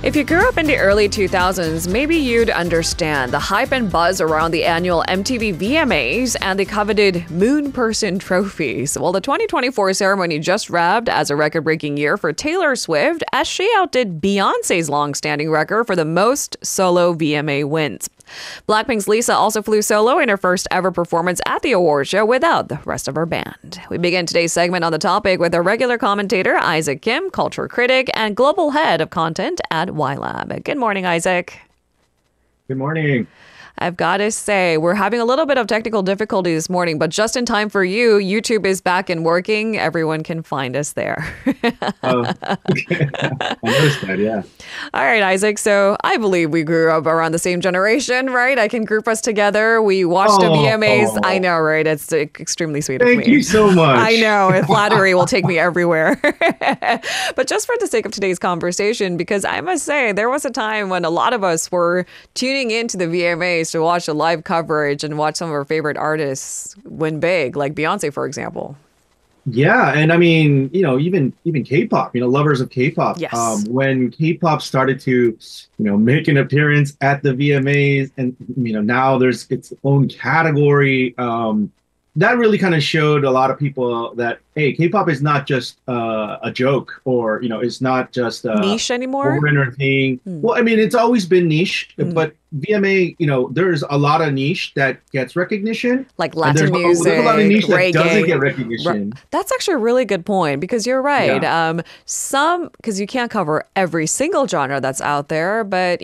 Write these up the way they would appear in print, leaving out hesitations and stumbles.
If you grew up in the early 2000s, maybe you'd understand the hype and buzz around the annual MTV VMAs and the coveted Moon Person trophies. Well, the 2024 ceremony just wrapped as a record-breaking year for Taylor Swift as she outdid Beyoncé's long-standing record for the most solo VMA wins. Blackpink's Lisa also flew solo in her first ever performance at the award show without the rest of her band. We begin today's segment on the topic with our regular commentator, Issac Kim, culture critic and global head of content at YLab. Good morning, Issac. Good morning. I've got to say, we're having a little bit of technical difficulty this morning, but just in time for you, YouTube is back and working. Everyone can find us there. Oh, okay. I noticed that, yeah. All right, Issac. So I believe we grew up around the same generation, right? I can group us together. We watched the VMAs. I know, right? It's extremely sweet of me. Thank you so much. I know. Flattery will take me everywhere. But just for the sake of today's conversation, because I must say, there was a time when a lot of us were tuning into the VMAs to watch the live coverage and watch some of our favorite artists win big, like Beyoncé, for example. Yeah, and I mean, even K-pop, lovers of K-pop. Yes. When K-pop started to, make an appearance at the VMAs, and now there's its own category. That really kind of showed a lot of people that, hey, K-pop is not just a joke, or it's not just niche anymore. Thing. Well, I mean, it's always been niche, but VMA, there's a lot of niche that gets recognition, like Latin music. There's a lot of niche reggae, that doesn't get recognition. That's actually a really good point, because you're right. Yeah. Because you can't cover every single genre that's out there, but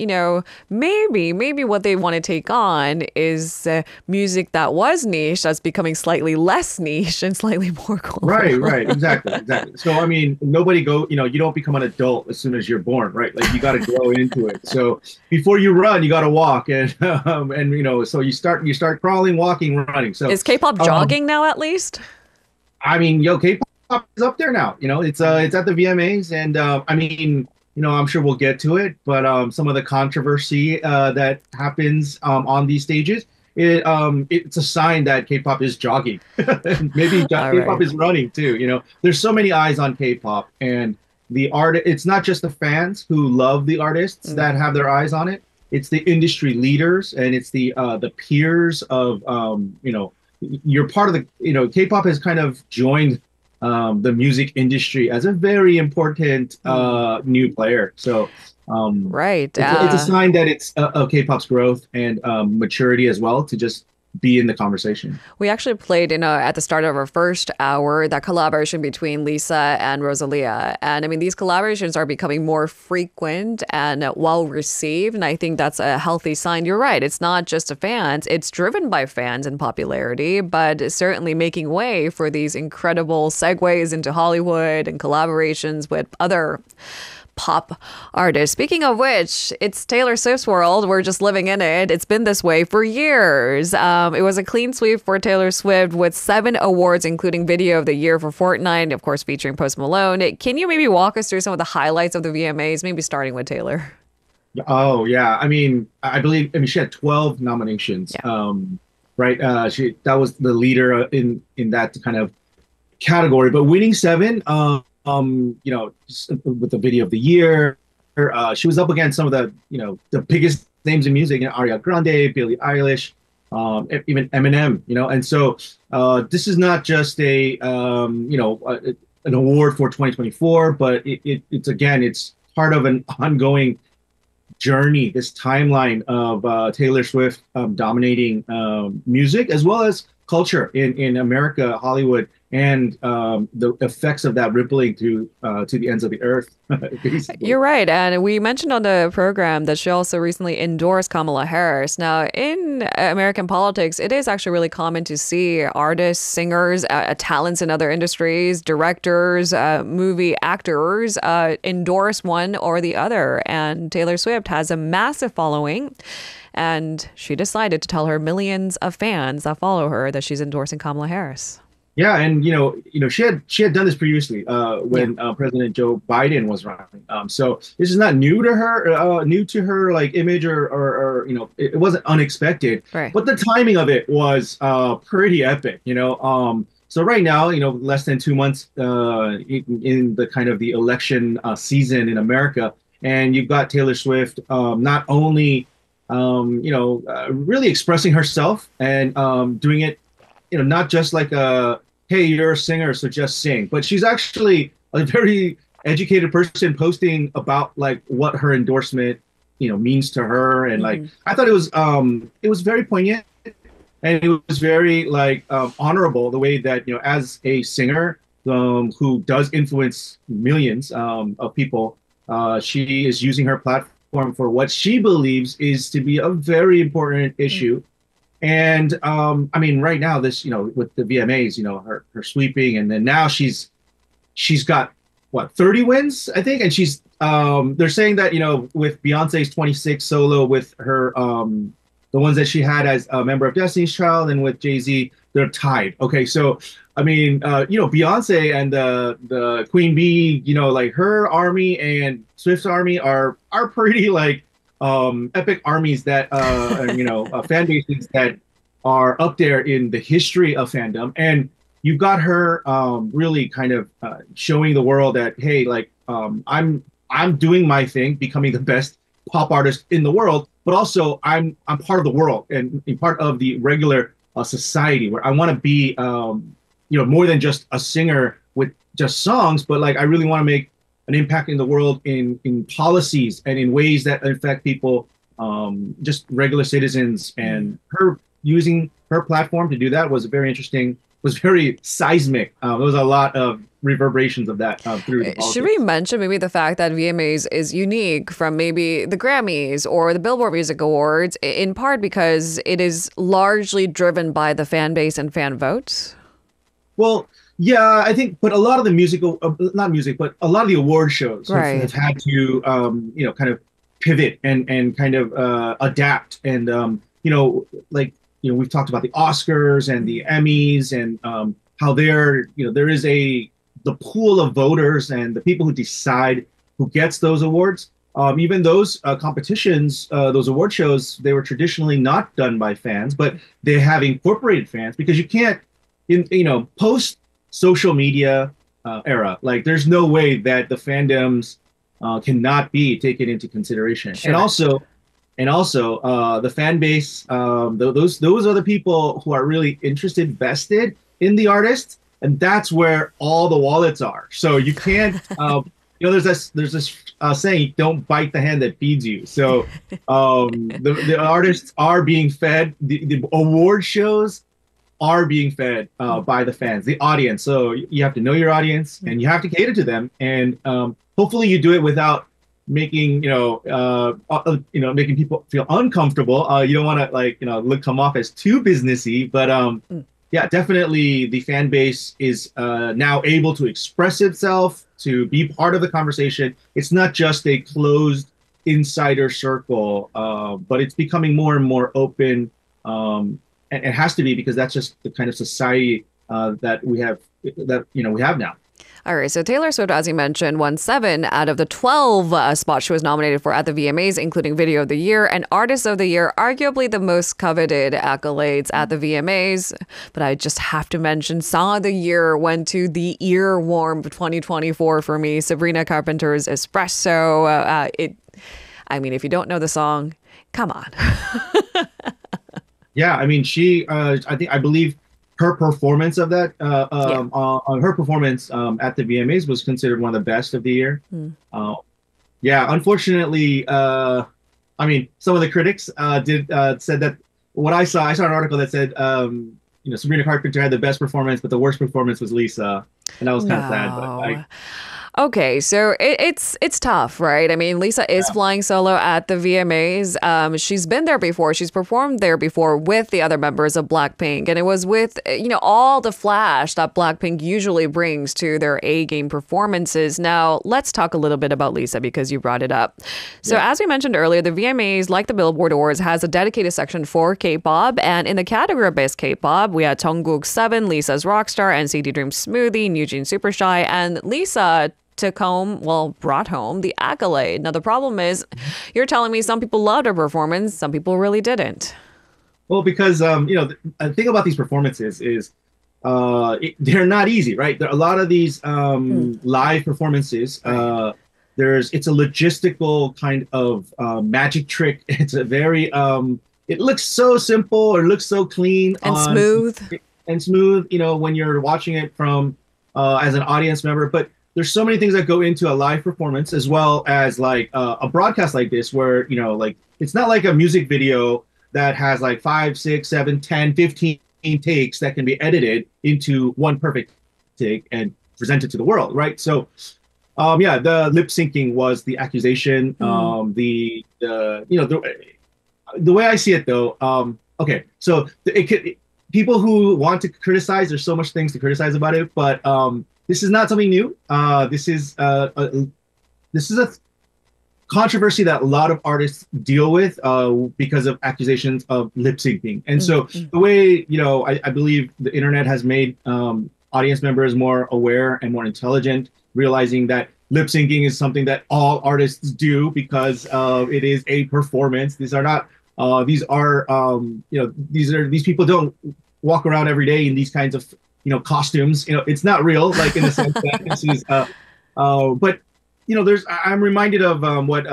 maybe what they want to take on is music that was niche that's becoming slightly less niche and slightly more global. Right, exactly. So I mean, you don't become an adult as soon as you're born, right? Like you got to grow into it. So before you run, you got to walk, and so you start crawling, walking, running. So is K-pop jogging now, at least? I mean, K-pop is up there now. It's at the VMAs, and I mean, I'm sure we'll get to it, but some of the controversy that happens on these stages, it's a sign that K-pop is jogging. Maybe K-pop is running too. There's so many eyes on K-pop, and it's not just the fans who love the artists that have their eyes on it. It's the industry leaders, and it's the peers of you're part of the K-pop has kind of joined the music industry as a very important new player. So right, it's a sign that it's of K-pop's growth and maturity as well to just be in the conversation. We actually played at the start of our first hour that collaboration between Lisa and Rosalia, and I mean these collaborations are becoming more frequent and well received, and I think that's a healthy sign. You're right, it's not just the fans, it's driven by fans and popularity, but certainly making way for these incredible segues into Hollywood and collaborations with other pop artist. Speaking of which, it's Taylor Swift's world. We're just living in it. It's been this way for years. It was a clean sweep for Taylor Swift with 7 awards, including Video of the Year for Fortnite, of course, featuring Post Malone. Can you maybe walk us through some of the highlights of the VMAs, maybe starting with Taylor? Oh, yeah. I mean, she had 12 nominations. Yeah. Right. That was the leader in that kind of category, but winning 7, with the Video of the Year, she was up against some of the biggest names in music, Ariana Grande, Billie Eilish, even Eminem, and so this is not just an award for 2024, but it's part of an ongoing journey, this timeline of Taylor Swift dominating music as well as culture in America, Hollywood, and the effects of that rippling to the ends of the earth. Basically. You're right. And we mentioned on the program that she also recently endorsed Kamala Harris. Now, in American politics, it is actually really common to see artists, singers, talents in other industries, directors, movie actors endorse one or the other. And Taylor Swift has a massive following. And she decided to tell her millions of fans that follow her that she's endorsing Kamala Harris. Yeah, and she had done this previously when President Joe Biden was running. So this is not new to her, like image or it wasn't unexpected. Right. But the timing of it was pretty epic. So right now, less than 2 months in the kind of the election season in America, and you've got Taylor Swift not only really expressing herself and doing it, not just like a hey, you're a singer, so just sing, but she's actually a very educated person posting about like what her endorsement means to her, and like I thought it was very poignant, and it was very like honorable the way that as a singer who does influence millions of people, she is using her platform for what she believes is to be a very important issue. And I mean, right now, this with the VMAs, her sweeping, and then now she's got what 30 wins, I think, and she's they're saying that with Beyonce's 26 solo, with her the ones that she had as a member of Destiny's Child, and with Jay-Z, they're tied. Okay, so I mean, Beyonce and the Queen Bee, like her army and Swift's army are pretty like epic armies that fan bases that are up there in the history of fandom. And you've got her really kind of showing the world that hey, like I'm doing my thing, becoming the best pop artist in the world, but also I'm part of the world and part of the regular society where I want to be more than just a singer with just songs, but like I really want to make an impact in the world in policies and in ways that affect people, just regular citizens. And her using her platform to do that was very interesting, was very seismic. There was a lot of reverberations of that through the politics. Should we mention maybe the fact that VMAs is unique from maybe the Grammys or the Billboard Music Awards, in part because it is largely driven by the fan base and fan votes? Well, yeah, I think, but a lot of the musical, not music, but a lot of the award shows have had to, kind of pivot and kind of adapt. And, we've talked about the Oscars and the Emmys and how there is the pool of voters and the people who decide who gets those awards. Even those competitions, those award shows, they were traditionally not done by fans, but they have incorporated fans because you can't, post social media era, like there's no way that the fandoms cannot be taken into consideration. Sure. And also the fan base, those are the people who are really interested, vested in the artist, and that's where all the wallets are. So you can't, there's this saying, don't bite the hand that feeds you. So the artists are being fed, the award shows are being fed by the fans, the audience. So you have to know your audience and you have to cater to them. And hopefully you do it without making, making people feel uncomfortable. You don't want to come off as too businessy, but yeah, definitely the fan base is now able to express itself, to be part of the conversation. It's not just a closed insider circle, but it's becoming more and more open. And it has to be, because that's just the kind of society that we have now. All right. So Taylor Swift, as you mentioned, won 7 out of the 12 spots she was nominated for at the VMAs, including Video of the Year and Artist of the Year, arguably the most coveted accolades at the VMAs. But I just have to mention Song of the Year went to the earworm of 2024 for me, Sabrina Carpenter's Espresso. I mean, if you don't know the song, come on. Yeah, I mean, I believe her performance of that, her performance at the VMAs was considered one of the best of the year. Yeah, unfortunately, I mean, some of the critics said that what I saw an article that said, Sabrina Carpenter had the best performance, but the worst performance was Lisa, and that was kind of sad. But okay, so it's tough, right? I mean, Lisa is flying solo at the VMAs. She's been there before. She's performed there before with the other members of Blackpink. And it was with, all the flash that Blackpink usually brings to their A-game performances. Now, let's talk a little bit about Lisa, because you brought it up. So as we mentioned earlier, the VMAs, like the Billboard Awards, has a dedicated section for K-pop. And in the category of Best K-pop, we had Jungkook's 7, Lisa's Rockstar, NCT Dream's Smoothie, NewJeans Supershy, and Lisa brought home the accolade. Now, the problem is, you're telling me some people loved her performance, some people really didn't. Well, because, the thing about these performances is they're not easy, right? There are a lot of these live performances. it's a logistical kind of magic trick. It's a very it looks so simple or looks so clean And smooth. and smooth, when you're watching it from as an audience member. But there's so many things that go into a live performance as well as like a broadcast like this, where like it's not like a music video that has like 5, 6, 7, 10, 15 takes that can be edited into one perfect take and presented to the world, right? So yeah, the lip syncing was the accusation. The way I see it though, okay, so people who want to criticize, there's so much things to criticize about it, but this is not something new. This is a controversy that a lot of artists deal with because of accusations of lip syncing. And so the way, I believe the internet has made audience members more aware and more intelligent, realizing that lip syncing is something that all artists do because it is a performance. These people don't walk around every day in these kinds of costumes. It's not real, like in the sense that this is but I'm reminded of what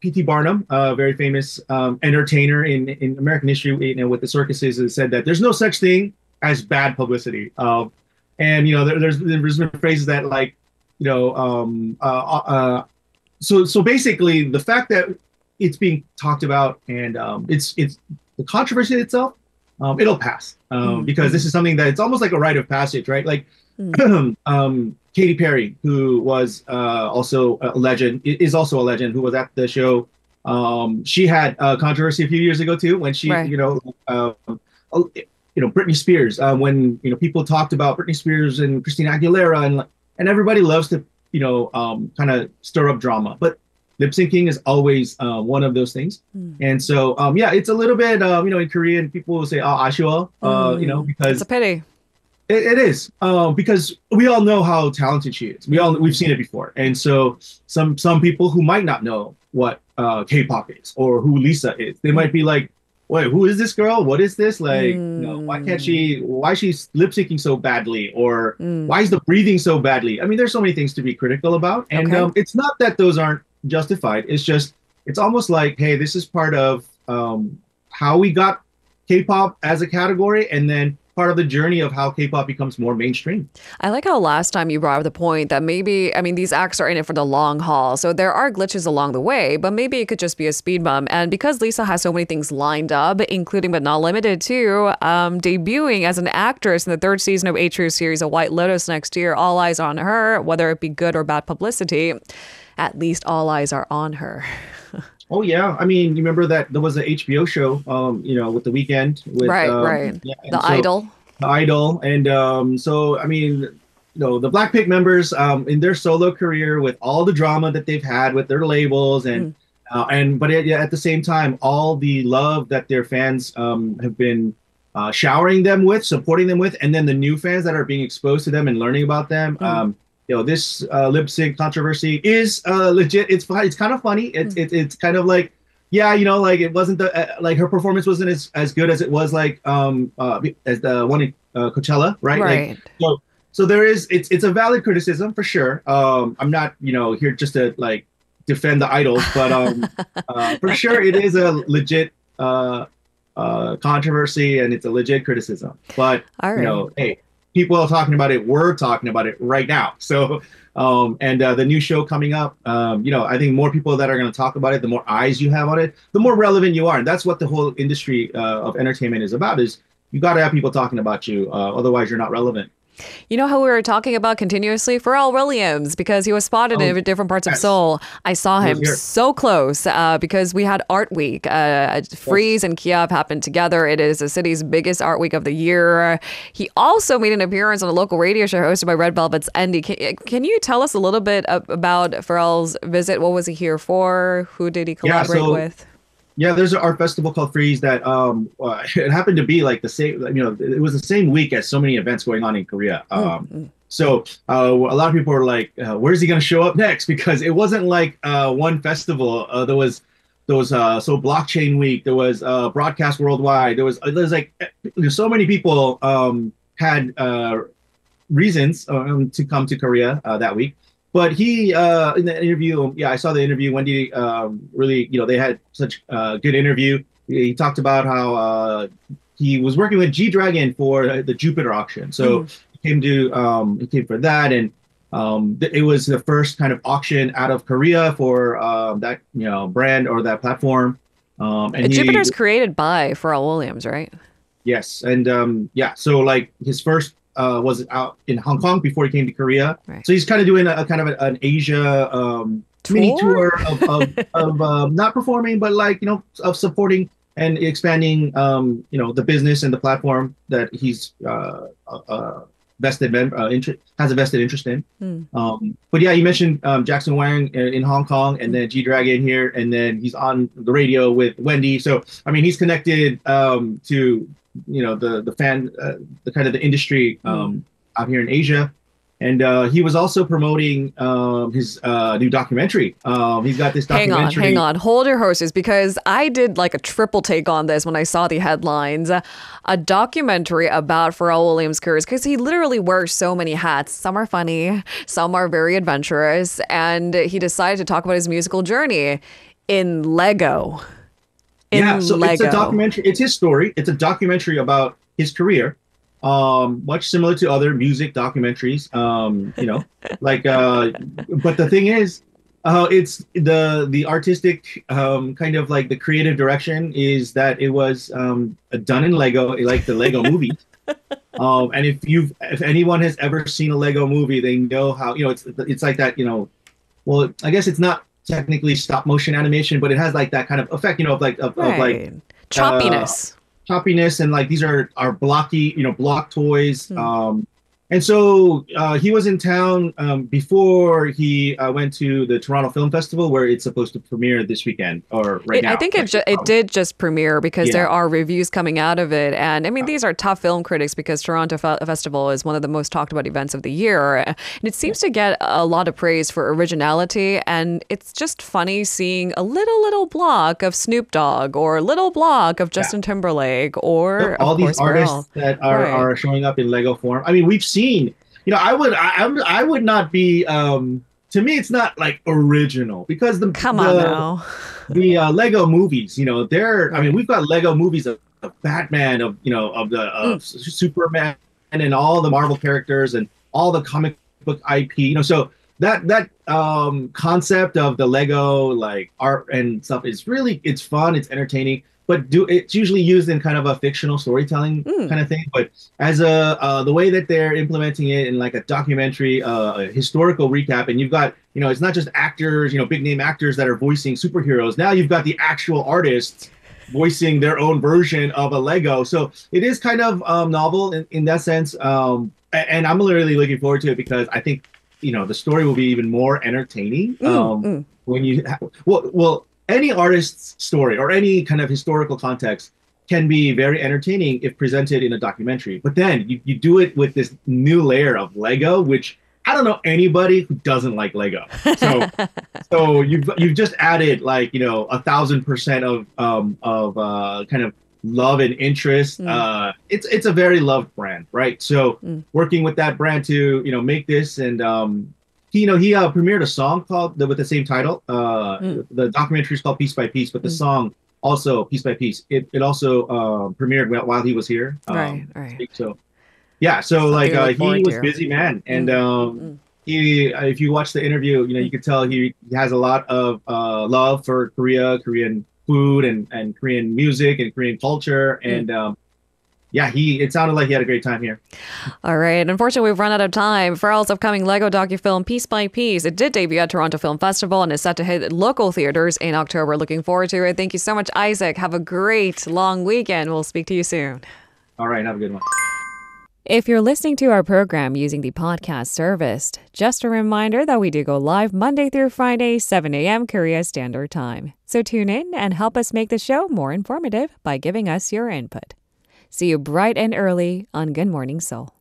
P.T. Barnum, a very famous entertainer in American history, with the circuses, has said that there's no such thing as bad publicity. And there's been phrases that like so basically the fact that it's being talked about and it's the controversy itself, it'll pass because this is something that it's almost like a rite of passage, right? Like Katy Perry, who was also a legend, is also a legend, who was at the show. She had controversy a few years ago too, when she, Right. Britney Spears. When people talked about Britney Spears and Christina Aguilera, and everybody loves to kind of stir up drama, but lip syncing is always one of those things. And so yeah, it's a little bit in Korean people will say ashua, because It's a pity. it is because we all know how talented she is. We've seen it before, and so some people who might not know what K-pop is or who Lisa is, they might be like, "Wait, who is this girl? What is this? Like, why is she lip syncing so badly, or why is the breathing so badly?" I mean, there's so many things to be critical about, and it's not that those aren't justified. It's just it's almost like, hey, this is part of how we got K-pop as a category, and then part of the journey of how K-pop becomes more mainstream. I like how last time you brought up the point that maybe, I mean, these acts are in it for the long haul. So there are glitches along the way, but maybe it could just be a speed bump. And because Lisa has so many things lined up, including but not limited to debuting as an actress in the third season of A True series, A White Lotus next year, all eyes are on her, whether it be good or bad publicity. At least all eyes are on her. Oh yeah, I mean, you remember that there was an HBO show, with The Weeknd, with Right. yeah, The Idol. The Idol, and so I mean, the Blackpink members in their solo career with all the drama that they've had with their labels but at the same time, all the love that their fans have been showering them with, supporting them with, and then the new fans that are being exposed to them and learning about them. This lip sync controversy is legit. It's fun. It's kind of funny. It's kind of like, yeah, like it wasn't like her performance wasn't as good as it was like as the one in Coachella, right? Right. Like, so there is it's a valid criticism for sure. I'm not here just to like defend the idols, but for sure it is a legit controversy and it's a legit criticism. But All right. hey, people are talking about it. We're talking about it right now. So, and the new show coming up, I think more people that are going to talk about it, the more eyes you have on it, the more relevant you are. And that's what the whole industry of entertainment is about, is you got to have people talking about you. Otherwise, you're not relevant. You know how we were talking about continuously Pharrell Williams because he was spotted in different parts of Seoul. I saw him so close because we had Art Week. Freeze and Kiev happened together. It is the city's biggest art week of the year. He also made an appearance on a local radio show hosted by Red Velvet's Andy. Can you tell us a little bit about Pharrell's visit? What was he here for? Who did he collaborate with? Yeah, there's an art festival called Freeze that it happened to be like the same, it was the same week as so many events going on in Korea. So a lot of people were like, where's he going to show up next? Because it wasn't like one festival. There was Blockchain Week, there was Broadcast Worldwide, there's like so many people had reasons to come to Korea that week. But he in the interview, yeah, I saw the interview. Wendy really, they had such a good interview. He talked about how he was working with G Dragon for the Jupiter auction. So he came for that, and it was the first kind of auction out of Korea for that brand or that platform. And Jupiter's created by Pharrell Williams, right? yes, and yeah, so like his first was out in Hong Kong before he came to Korea. Right. So he's kind of doing a kind of an Asia mini tour of not performing, but like of supporting and expanding the business and the platform that he's has a vested interest in. But yeah, you mentioned Jackson Wang in Hong Kong, and then G Dragon here, and then he's on the radio with Wendy. So I mean, he's connected to the fan, the kind of the industry out here in Asia. And he was also promoting his new documentary. He's got this documentary. Hang on. Hold your horses, because I did like a triple take on this when I saw the headlines. A documentary about Pharrell Williams' career, because he literally wears so many hats. Some are funny, some are very adventurous. And he decided to talk about his musical journey in Lego. It's a documentary. It's his story. It's a documentary about his career. Much similar to other music documentaries, but the thing is, it's the artistic, kind of like the creative direction is that it was, done in Lego, like the Lego movie. And if anyone has ever seen a Lego movie, they know how, it's like that, well, I guess it's not technically stop motion animation, but it has like that kind of effect, of like choppiness, and like these are blocky, block toys. And so he was in town before he went to the Toronto Film Festival, where it's supposed to premiere this weekend or now. I think it did just premiere, because there are reviews coming out of it. And I mean, these are tough film critics, because Toronto Festival is one of the most talked about events of the year. And it seems to get a lot of praise for originality. And it's just funny seeing a little block of Snoop Dogg or a little block of Justin Timberlake or all these artists that are showing up in Lego form. I mean, we've seen, I would not be, to me, it's not like original, because the Lego movies, I mean, we've got Lego movies of Batman, of Superman, and all the Marvel characters and all the comic book IP, so that concept of the Lego like art and stuff is really, it's fun, it's entertaining. But it's usually used in kind of a fictional storytelling kind of thing. But as the way that they're implementing it in like a documentary, a historical recap, and you've got, it's not just actors, big name actors that are voicing superheroes. Now you've got the actual artists voicing their own version of a Lego. So it is kind of novel in that sense. And I'm really looking forward to it, because I think, the story will be even more entertaining when you any artist's story or any kind of historical context can be very entertaining if presented in a documentary. But then you do it with this new layer of Lego, which I don't know anybody who doesn't like Lego. So you've just added like 1,000% of kind of love and interest. It's a very loved brand, right? So working with that brand to make this, and he premiered a song called with the same title. The documentary is called Piece by Piece, but the song also Piece by Piece. It also premiered while he was here. Right. So yeah, so like he was busy man, and he if you watch the interview, you could tell he has a lot of love for Korean food and Korean music and Korean culture, and yeah, it sounded like he had a great time here. All right. Unfortunately, we've run out of time. Pharrell's upcoming Lego docufilm, Piece by Piece, it did debut at Toronto Film Festival and is set to hit local theaters in October. Looking forward to it. Thank you so much, Isaac. Have a great long weekend. We'll speak to you soon. All right. Have a good one. If you're listening to our program using the podcast service, just a reminder that we do go live Monday through Friday, 7 a.m. Korea Standard Time. So tune in and help us make the show more informative by giving us your input. See you bright and early on Good Morning Seoul.